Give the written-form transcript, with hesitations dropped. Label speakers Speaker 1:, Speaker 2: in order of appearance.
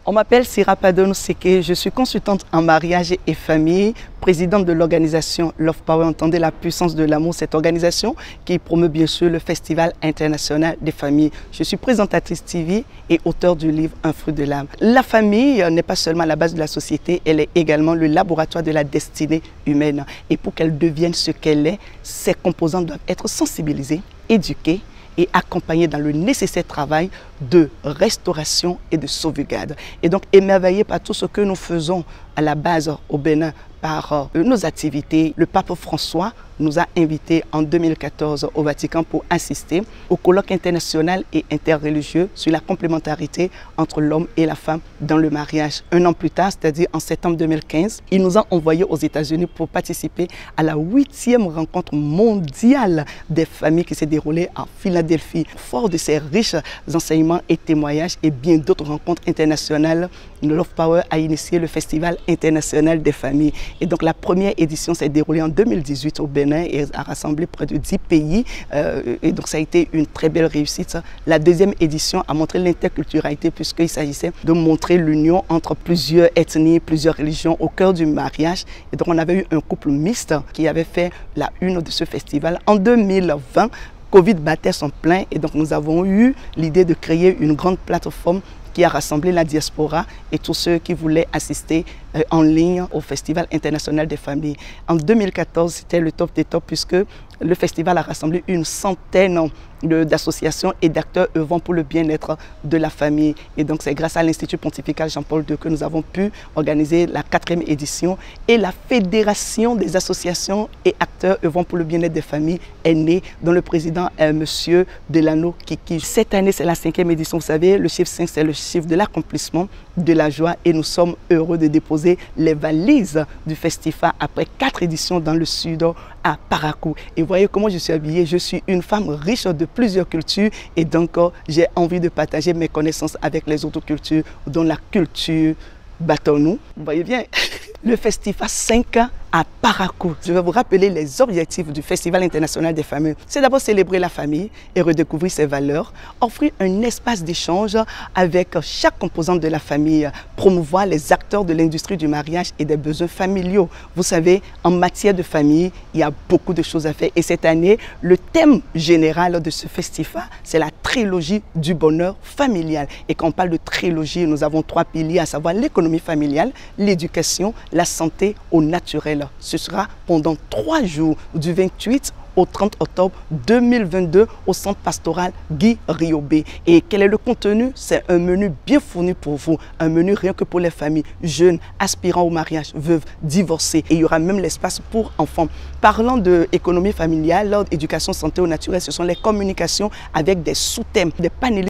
Speaker 1: On m'appelle Sira Padon Seke, je suis consultante en mariage et famille, présidente de l'organisation Love Power. Entendez la puissance de l'amour, cette organisation qui promeut bien sûr le Festival international des familles. Je suis présentatrice TV et auteure du livre Un fruit de l'âme. La famille n'est pas seulement la base de la société, elle est également le laboratoire de la destinée humaine. Et pour qu'elle devienne ce qu'elle est, ses composantes doivent être sensibilisées, éduquées et accompagner dans le nécessaire travail de restauration et de sauvegarde. Et donc émerveillé par tout ce que nous faisons à la base au Bénin par nos activités, le pape François nous a invités en 2014 au Vatican pour assister au colloque international et interreligieux sur la complémentarité entre l'homme et la femme dans le mariage. Un an plus tard, c'est-à-dire en septembre 2015, il nous a envoyés aux États-Unis pour participer à la 8e rencontre mondiale des familles qui s'est déroulée en Philadelphie. Fort de ces riches enseignements et témoignages et bien d'autres rencontres internationales, Love Power a initié le Festival international des familles. Et donc la première édition s'est déroulée en 2018 au Bénin et a rassemblé près de 10 pays. Et donc ça a été une très belle réussite. La deuxième édition a montré l'interculturalité puisqu'il s'agissait de montrer l'union entre plusieurs ethnies, plusieurs religions au cœur du mariage. Et donc on avait eu un couple mixte qui avait fait la une de ce festival. En 2020, Covid battait son plein et donc nous avons eu l'idée de créer une grande plateforme qui a rassemblé la diaspora et tous ceux qui voulaient assister en ligne au Festival international des familles. En 2014, c'était le top des tops puisque le festival a rassemblé une centaine d'associations et d'acteurs œuvrant pour le bien-être de la famille. Et donc c'est grâce à l'Institut pontifical Jean-Paul II que nous avons pu organiser la 4e édition. Et la Fédération des associations et acteurs œuvrant pour le bien-être des familles est née, dont le président est Monsieur Delano Kiki. Cette année, c'est la 5e édition. Vous savez, le chiffre 5, c'est le chiffre de l'accomplissement, de la joie. Et nous sommes heureux de déposer les valises du Festifa après 4 éditions dans le sud à Parakou. Et voyez comment je suis habillée. Je suis une femme riche de plusieurs cultures et donc j'ai envie de partager mes connaissances avec les autres cultures, dont la culture Batonou. Vous voyez bien, le Festival 5 à Parakou. Je vais vous rappeler les objectifs du Festival international des familles. C'est d'abord célébrer la famille et redécouvrir ses valeurs, offrir un espace d'échange avec chaque composante de la famille, promouvoir les acteurs de l'industrie du mariage et des besoins familiaux. Vous savez, en matière de famille, il y a beaucoup de choses à faire. Et cette année, le thème général de ce festival, c'est la trilogie du bonheur familial. Et quand on parle de trilogie, nous avons 3 piliers, à savoir l'économie familiale, l'éducation, la santé au naturel. Ce sera pendant 3 jours, du 28 au 30 octobre 2022 au centre pastoral Guy Riobé. Et quel est le contenu? C'est un menu bien fourni pour vous, un menu rien que pour les familles jeunes, aspirant au mariage, veuves, divorcées. Et il y aura même l'espace pour enfants. Parlant de économie familiale, éducation, santé au naturel, ce sont les communications avec des sous-thèmes, des panélistes